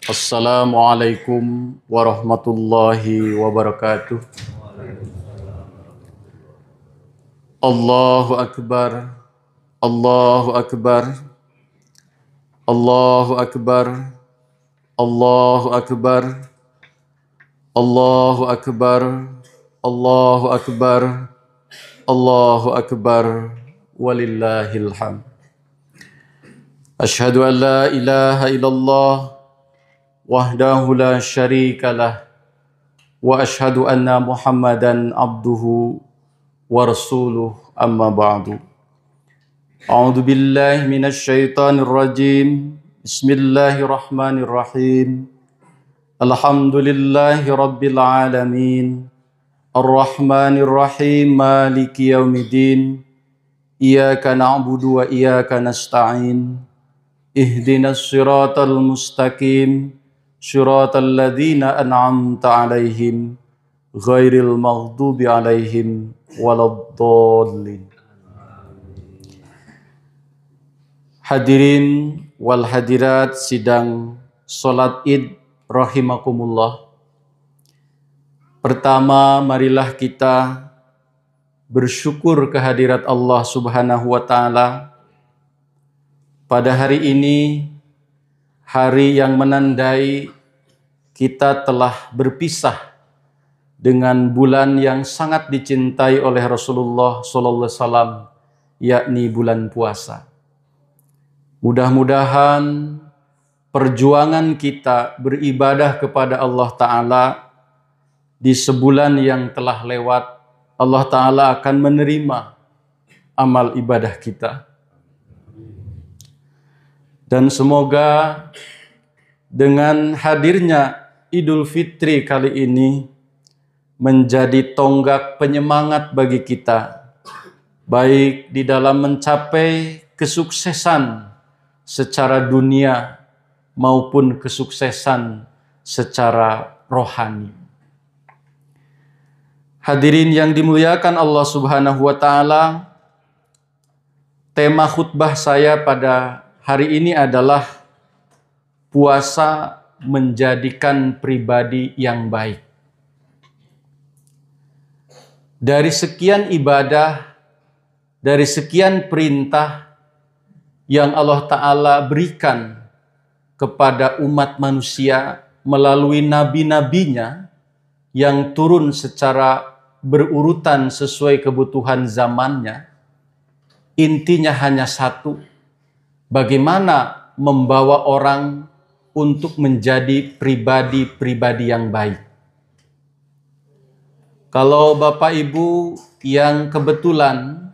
Assalamualaikum warahmatullahi wabarakatuh. Allahu Akbar, Allahu Akbar, Allahu Akbar, Allahu Akbar, Allahu Akbar, Allahu Akbar, Allahu Akbar, walillahil hamd. Asyhadu an la ilaha illallah wahdahu la syarika lah wa asyhadu anna Muhammadan abduhu wa rasuluh amma ba'du. A'udzu billahi minasy syaithanir rajim. Bismillahirrahmanirrahim. Alhamdulillahi rabbil alamin. Arrahmanir rahim. Maliki yaumiddin. Iyyaka na'budu wa iyyaka nasta'in. Ihdinas siratal mustaqim. Syiratal ladzina an'amta 'alaihim ghairil maghdubi 'alaihim waladdallin. Hadirin wal hadirat sidang salat Id rahimakumullah. Pertama, marilah kita bersyukur kehadirat Allah Subhanahu wa taala pada hari ini, hari yang menandai kita telah berpisah dengan bulan yang sangat dicintai oleh Rasulullah SAW, yakni bulan puasa. Mudah-mudahan perjuangan kita beribadah kepada Allah Ta'ala di sebulan yang telah lewat, Allah Ta'ala akan menerima amal ibadah kita. Dan semoga dengan hadirnya Idul Fitri kali ini menjadi tonggak penyemangat bagi kita, baik di dalam mencapai kesuksesan secara dunia maupun kesuksesan secara rohani. Hadirin yang dimuliakan Allah Subhanahu wa taala, tema khutbah saya pada hari ini adalah puasa menjadikan pribadi yang baik. Dari sekian ibadah, dari sekian perintah yang Allah Ta'ala berikan kepada umat manusia melalui nabi-nabinya yang turun secara berurutan sesuai kebutuhan zamannya, intinya hanya satu: bagaimana membawa orang untuk menjadi pribadi-pribadi yang baik. Kalau Bapak Ibu yang kebetulan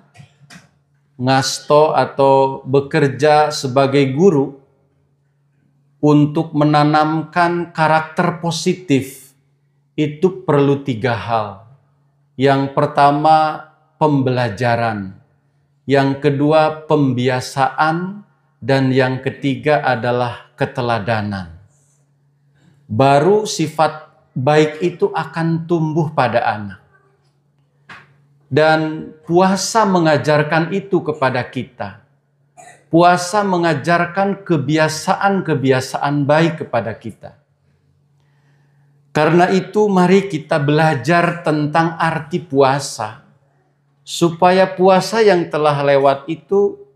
ngasto atau bekerja sebagai guru, untuk menanamkan karakter positif itu perlu 3 hal. Yang pertama, pembelajaran. Yang kedua, pembiasaan. Dan yang ketiga adalah keteladanan. Baru sifat baik itu akan tumbuh pada anak. Dan puasa mengajarkan itu kepada kita. Puasa mengajarkan kebiasaan-kebiasaan baik kepada kita. Karena itu mari kita belajar tentang arti puasa. Supaya puasa yang telah lewat itu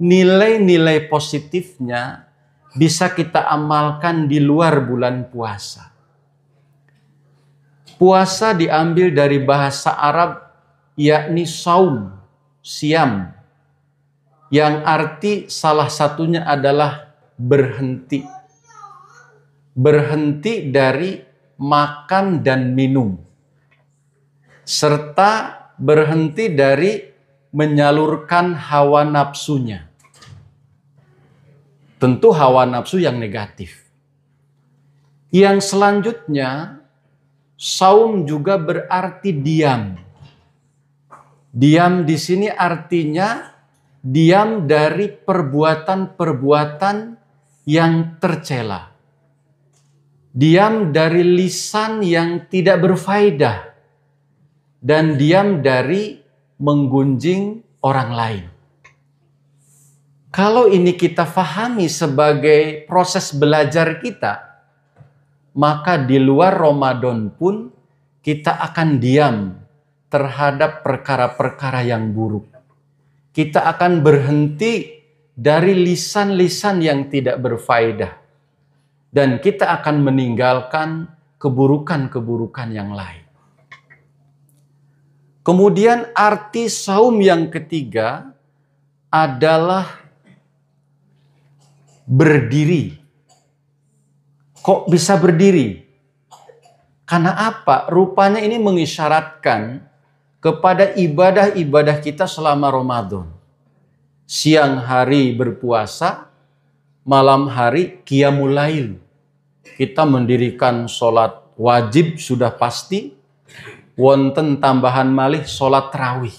nilai-nilai positifnya bisa kita amalkan di luar bulan puasa. Puasa diambil dari bahasa Arab yakni saum, siam, yang arti salah satunya adalah berhenti. Berhenti dari makan dan minum, serta berhenti dari menyalurkan hawa nafsunya. Tentu hawa nafsu yang negatif. Yang selanjutnya, saum juga berarti diam. Diam di sini artinya diam dari perbuatan-perbuatan yang tercela. Diam dari lisan yang tidak berfaedah. Dan diam dari menggunjing orang lain. Kalau ini kita fahami sebagai proses belajar kita, maka di luar Ramadan pun kita akan diam terhadap perkara-perkara yang buruk. Kita akan berhenti dari lisan-lisan yang tidak berfaedah. Dan kita akan meninggalkan keburukan-keburukan yang lain. Kemudian arti saum yang ketiga adalah berdiri. Kok bisa berdiri? Karena apa? Rupanya ini mengisyaratkan kepada ibadah-ibadah kita selama Ramadan. Siang hari berpuasa, malam hari qiyamul lail. Kita mendirikan sholat wajib sudah pasti, wonten tambahan malih sholat tarawih.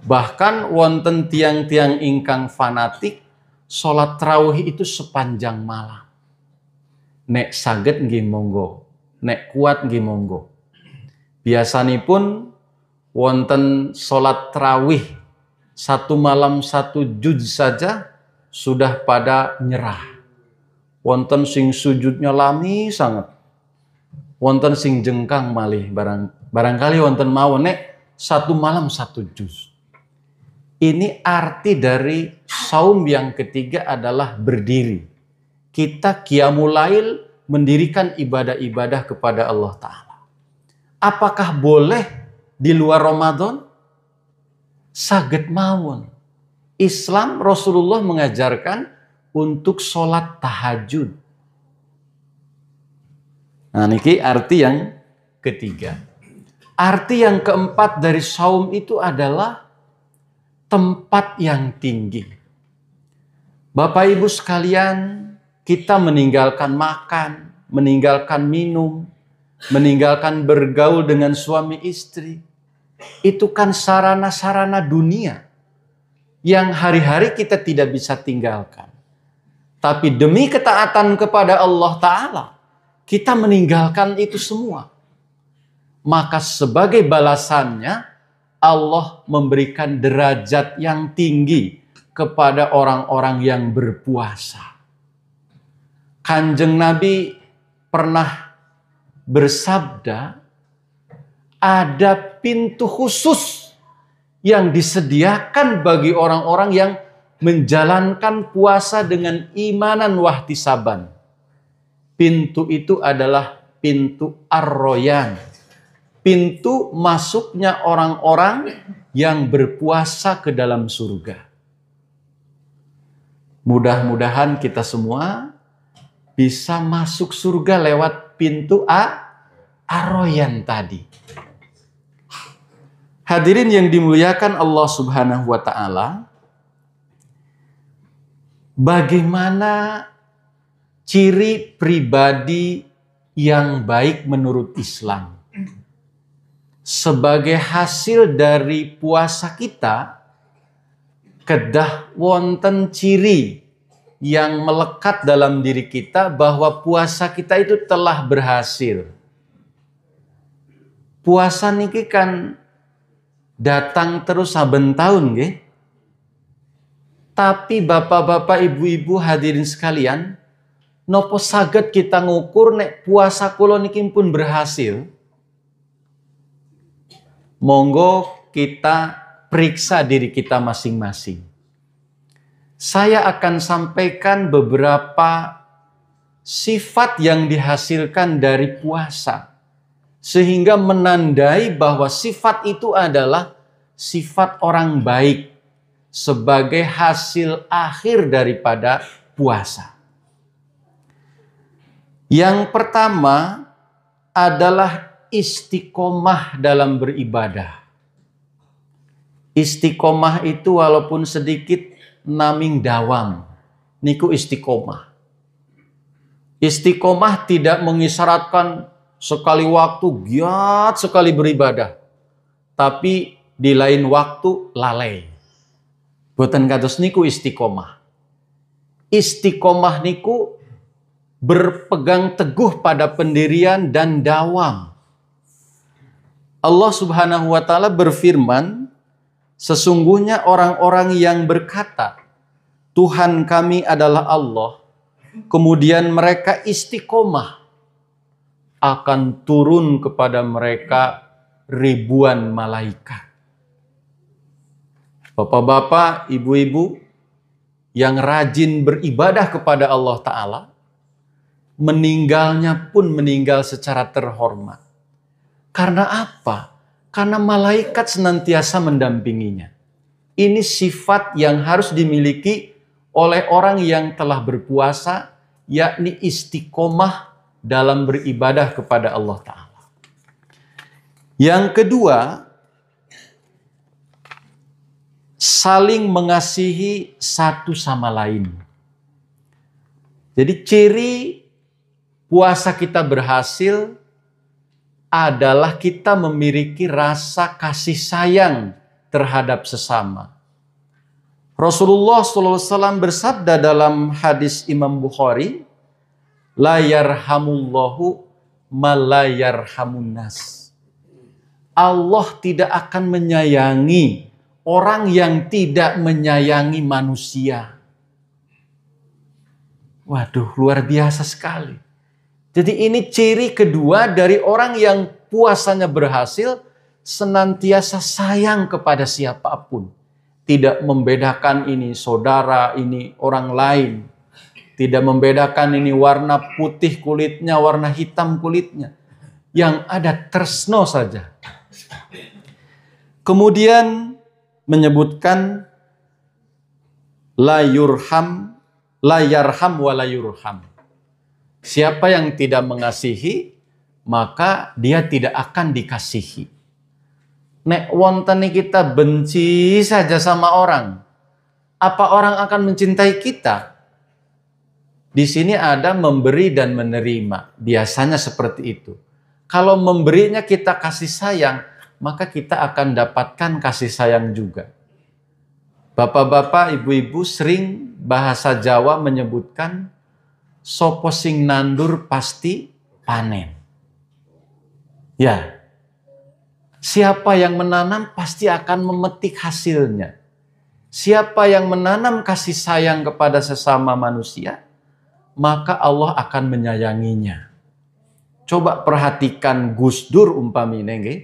Bahkan wonten tiang-tiang ingkang fanatik, sholat tarawih itu sepanjang malam. Nek saged nggih monggo, nek kuat nggih monggo. Biasanipun wonten sholat tarawih satu malam satu juz saja sudah pada nyerah. Wonten sing sujudnya lami sangat. Wonten sing jengkang malih barangkali wonten mawon nek satu malam satu juz. Ini arti dari saum yang ketiga adalah berdiri. Kita qiyamul lail mendirikan ibadah-ibadah kepada Allah Ta'ala. Apakah boleh di luar Ramadan? Saged mawon. Islam Rasulullah mengajarkan untuk sholat tahajud. Nah, niki arti yang ketiga. Arti yang keempat dari saum itu adalah tempat yang tinggi. Bapak Ibu sekalian, kita meninggalkan makan, meninggalkan minum, meninggalkan bergaul dengan suami istri. Itu kan sarana-sarana dunia yang hari-hari kita tidak bisa tinggalkan. Tapi demi ketaatan kepada Allah Ta'ala, kita meninggalkan itu semua. Maka sebagai balasannya, Allah memberikan derajat yang tinggi kepada orang-orang yang berpuasa. Kanjeng Nabi pernah bersabda, ada pintu khusus yang disediakan bagi orang-orang yang menjalankan puasa dengan imanan wahtisaban. Pintu itu adalah pintu Ar-Royan. Pintu masuknya orang-orang yang berpuasa ke dalam surga. Mudah-mudahan kita semua bisa masuk surga lewat pintu Ar-Royan tadi. Hadirin yang dimuliakan Allah Subhanahu wa Ta'ala, bagaimana ciri pribadi yang baik menurut Islam? Sebagai hasil dari puasa kita, kedah wonten ciri yang melekat dalam diri kita bahwa puasa kita itu telah berhasil. Puasa niki kan datang terus saben tahun nggih. Tapi bapak-bapak, ibu-ibu hadirin sekalian, nopo saged kita ngukur nek puasa kula niki pun berhasil? Monggo kita periksa diri kita masing-masing. Saya akan sampaikan beberapa sifat yang dihasilkan dari puasa, sehingga menandai bahwa sifat itu adalah sifat orang baik sebagai hasil akhir daripada puasa. Yang pertama adalah istiqomah dalam beribadah. Istiqomah itu walaupun sedikit naming dawam, niku istiqomah. Istiqomah tidak mengisyaratkan sekali waktu giat sekali beribadah, tapi di lain waktu lalai. Boten kados niku istiqomah. Istiqomah niku berpegang teguh pada pendirian dan dawam. Allah Subhanahu wa Ta'ala berfirman, sesungguhnya orang-orang yang berkata, Tuhan kami adalah Allah, kemudian mereka istiqomah, akan turun kepada mereka ribuan malaikat. Bapak-bapak, ibu-ibu yang rajin beribadah kepada Allah Ta'ala, meninggalnya pun meninggal secara terhormat. Karena apa? Karena malaikat senantiasa mendampinginya. Ini sifat yang harus dimiliki oleh orang yang telah berpuasa, yakni istiqomah dalam beribadah kepada Allah Ta'ala. Yang kedua, saling mengasihi satu sama lain. Jadi ciri puasa kita berhasil adalah kita memiliki rasa kasih sayang terhadap sesama. Rasulullah SAW bersabda dalam hadis Imam Bukhari, la yarhamullahu ma la yarhamun nas. Allah tidak akan menyayangi orang yang tidak menyayangi manusia. Waduh, luar biasa sekali. Jadi ini ciri kedua dari orang yang puasanya berhasil, senantiasa sayang kepada siapapun. Tidak membedakan ini saudara, ini orang lain. Tidak membedakan ini warna putih kulitnya, warna hitam kulitnya. Yang ada tresno saja. Kemudian menyebutkan la yarham wa la yurham. Siapa yang tidak mengasihi, maka dia tidak akan dikasihi. Nek wonten kita benci saja sama orang, apa orang akan mencintai kita? Di sini ada memberi dan menerima. Biasanya seperti itu. Kalau memberinya kita kasih sayang, maka kita akan dapatkan kasih sayang juga. Bapak-bapak, ibu-ibu sering bahasa Jawa menyebutkan sopo sing nandur pasti panen. Ya, siapa yang menanam pasti akan memetik hasilnya. Siapa yang menanam kasih sayang kepada sesama manusia, maka Allah akan menyayanginya. Coba perhatikan Gus Dur umpamine nggih.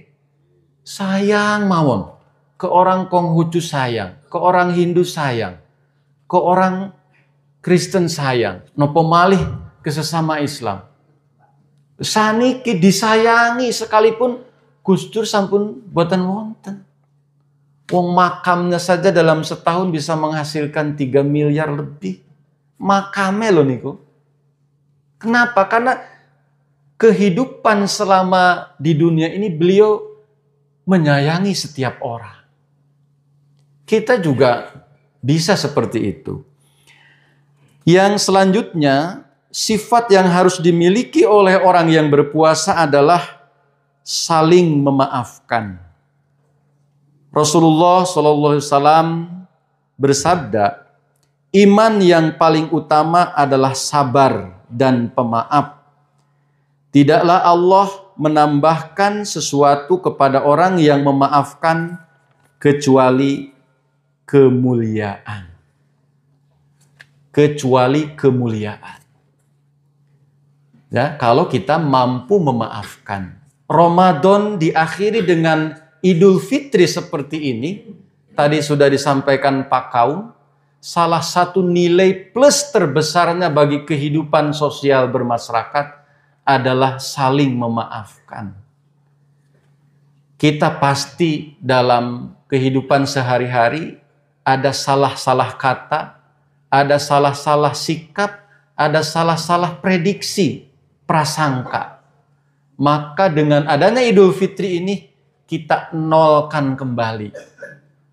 Sayang mawon ke orang Konghucu sayang, ke orang Hindu sayang, ke orang Kristen sayang, nopo malih ke sesama Islam. Saniki disayangi sekalipun Gus Dur sampun boten wonten. Wong makamnya saja dalam setahun bisa menghasilkan 3 miliar lebih. Makame loh niku. Kenapa? Karena kehidupan selama di dunia ini beliau menyayangi setiap orang. Kita juga bisa seperti itu. Yang selanjutnya, sifat yang harus dimiliki oleh orang yang berpuasa adalah saling memaafkan. Rasulullah SAW bersabda, iman yang paling utama adalah sabar dan pemaaf. Tidaklah Allah menambahkan sesuatu kepada orang yang memaafkan kecuali kemuliaan. Kecuali kemuliaan. Ya, kalau kita mampu memaafkan. Ramadan diakhiri dengan Idul Fitri seperti ini. Tadi sudah disampaikan Pak Kaum. Salah satu nilai plus terbesarnya bagi kehidupan sosial bermasyarakat adalah saling memaafkan. Kita pasti dalam kehidupan sehari-hari ada salah-salah kata, ada salah-salah sikap, ada salah-salah prediksi, prasangka. Maka dengan adanya Idul Fitri ini kita nolkan kembali.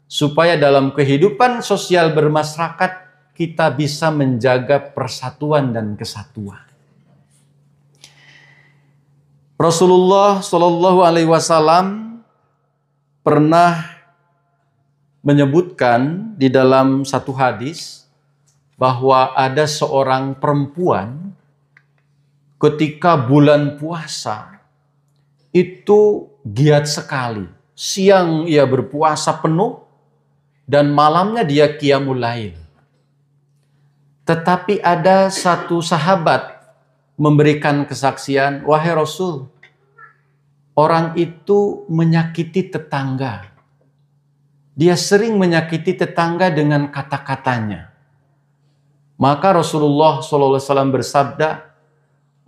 Supaya dalam kehidupan sosial bermasyarakat kita bisa menjaga persatuan dan kesatuan. Rasulullah SAW pernah menyebutkan di dalam satu hadis bahwa ada seorang perempuan ketika bulan puasa itu giat sekali. Siang ia berpuasa penuh dan malamnya dia qiyamul lail. Tetapi ada satu sahabat memberikan kesaksian, wahai Rasul, orang itu menyakiti tetangga. Dia sering menyakiti tetangga dengan kata-katanya. Maka Rasulullah SAW bersabda,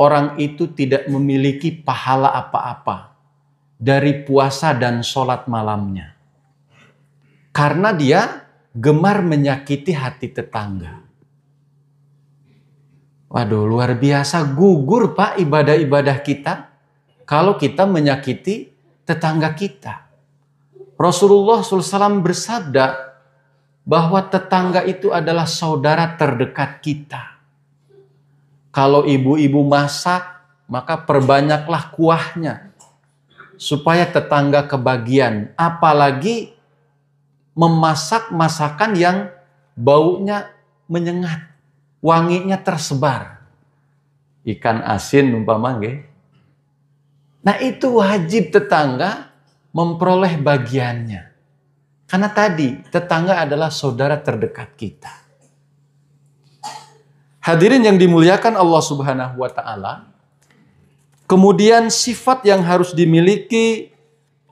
orang itu tidak memiliki pahala apa-apa dari puasa dan sholat malamnya. Karena dia gemar menyakiti hati tetangga. Waduh, luar biasa, gugur Pak ibadah-ibadah kita kalau kita menyakiti tetangga kita. Rasulullah SAW bersabda bahwa tetangga itu adalah saudara terdekat kita. Kalau ibu-ibu masak, maka perbanyaklah kuahnya supaya tetangga kebagian. Apalagi memasak masakan yang baunya menyengat, wanginya tersebar. Ikan asin umpama nggih. Nah, itu wajib tetangga memperoleh bagiannya. Karena tadi tetangga adalah saudara terdekat kita. Hadirin yang dimuliakan Allah Subhanahu wa taala, kemudian sifat yang harus dimiliki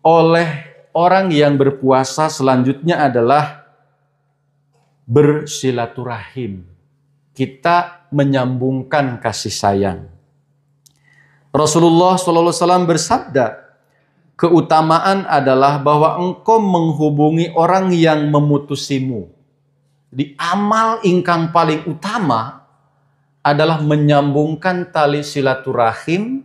oleh orang yang berpuasa selanjutnya adalah bersilaturahim. Kita menyambungkan kasih sayang. Rasulullah SAW bersabda, keutamaan adalah bahwa engkau menghubungi orang yang memutusimu. Di amal ingkang paling utama adalah menyambungkan tali silaturahim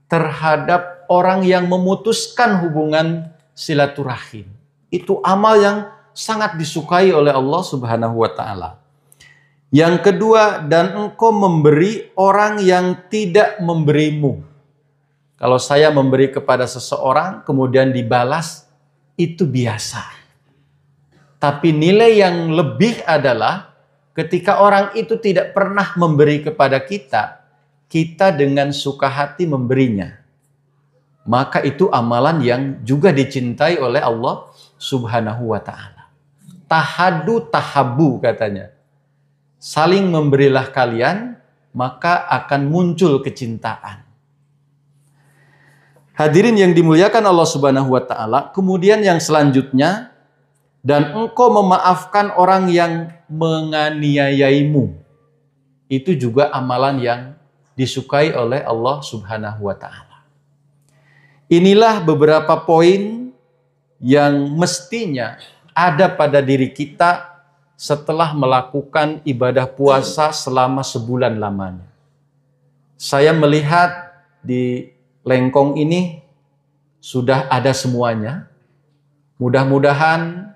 terhadap orang yang memutuskan hubungan silaturahim. Itu amal yang sangat disukai oleh Allah Subhanahu wa taala. Yang kedua, dan engkau memberi orang yang tidak memberimu. Kalau saya memberi kepada seseorang, kemudian dibalas, itu biasa. Tapi nilai yang lebih adalah ketika orang itu tidak pernah memberi kepada kita, kita dengan suka hati memberinya. Maka itu amalan yang juga dicintai oleh Allah Subhanahu wa ta'ala. Tahadu tahabu katanya. Saling memberilah kalian, maka akan muncul kecintaan. Hadirin yang dimuliakan Allah Subhanahu wa taala, kemudian yang selanjutnya, dan engkau memaafkan orang yang menganiayaimu. Itu juga amalan yang disukai oleh Allah Subhanahu wa taala. Inilah beberapa poin yang mestinya ada pada diri kita setelah melakukan ibadah puasa selama sebulan lamanya. Saya melihat di Lengkong ini sudah ada semuanya. Mudah-mudahan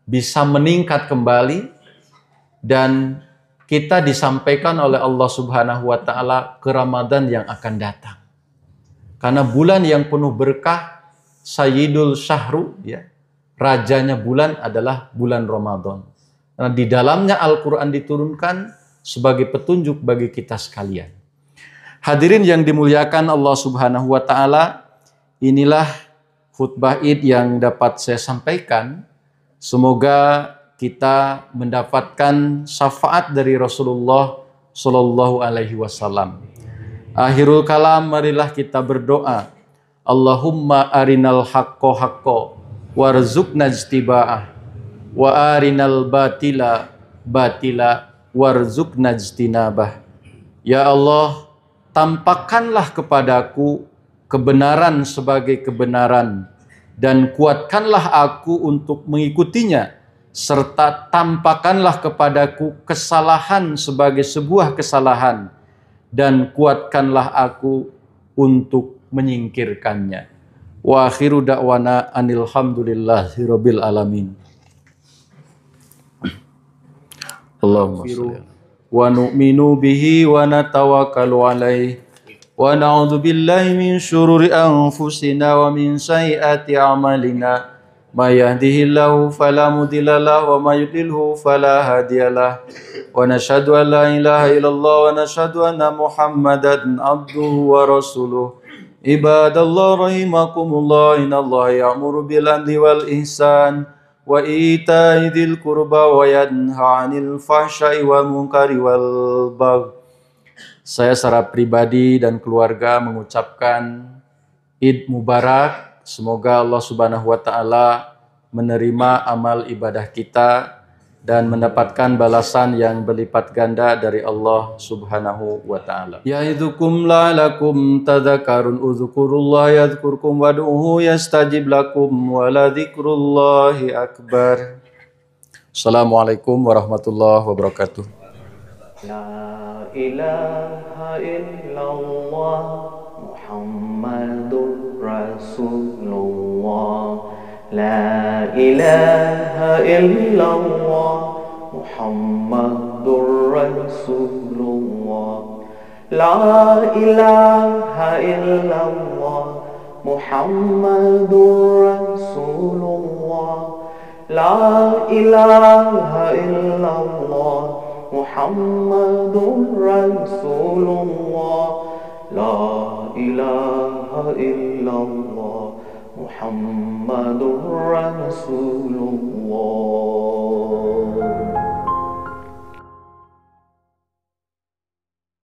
bisa meningkat kembali dan kita disampaikan oleh Allah Subhanahu wa taala ke Ramadan yang akan datang. Karena bulan yang penuh berkah, Sayyidul Syahru, ya, rajanya bulan adalah bulan Ramadan. Karena di dalamnya Al-Quran diturunkan sebagai petunjuk bagi kita sekalian. Hadirin yang dimuliakan Allah Subhanahu wa taala, inilah khutbah Id yang dapat saya sampaikan. Semoga kita mendapatkan syafaat dari Rasulullah sallallahu alaihi wasallam. Akhirul kalam, marilah kita berdoa. Allahumma arinal haqqo haqqo warzuqna ijtiba'ah wa arinal batila batila warzuqna ijtinabah. Ya Allah, tampakkanlah kepadaku kebenaran sebagai kebenaran dan kuatkanlah aku untuk mengikutinya, serta tampakkanlah kepadaku kesalahan sebagai sebuah kesalahan dan kuatkanlah aku untuk menyingkirkannya. Wa akhiru da'wana anil hamdulillahi rabbil alamin. Allahumma shalli wa nu'minu bihi wa natawakkalu alaihi wa na'udzu billahi min syururi anfusina wa min sayyiati a'malina may yahdihillahu fala mudilla lahu wa may yudlilhu fala hadiyalah wa nashhadu an la ilaha illallah wa nashhadu anna muhammadan abduhu wa rasuluh. Ibadallah rahimakumullah, innallaha ya'muru bil adli wal ihsan وإيتاء ذي القربى وينهى عن الفحشاء والمنكر والبغي. Saya secara pribadi dan keluarga mengucapkan Id Mubarak. Semoga Allah Subhanahu wa taala menerima amal ibadah kita dan mendapatkan balasan yang berlipat ganda dari Allah Subhanahu wa taala. Ya'idzukum la'alakum tadhakkarun, udzukurullah yadhkurkum wad'uhu yastajib lakum wa la dzikrullahi akbar. Assalamualaikum warahmatullahi wabarakatuh. La ilaha illallah Muhammadur Rasulullah. La ilaha illallah Muhammadur Rasulullah. La ilaha illallah Muhammadur Rasulullah. La ilaha illallah Muhammadur Rasulullah. La ilaha illallah Muhammadur Rasulullah.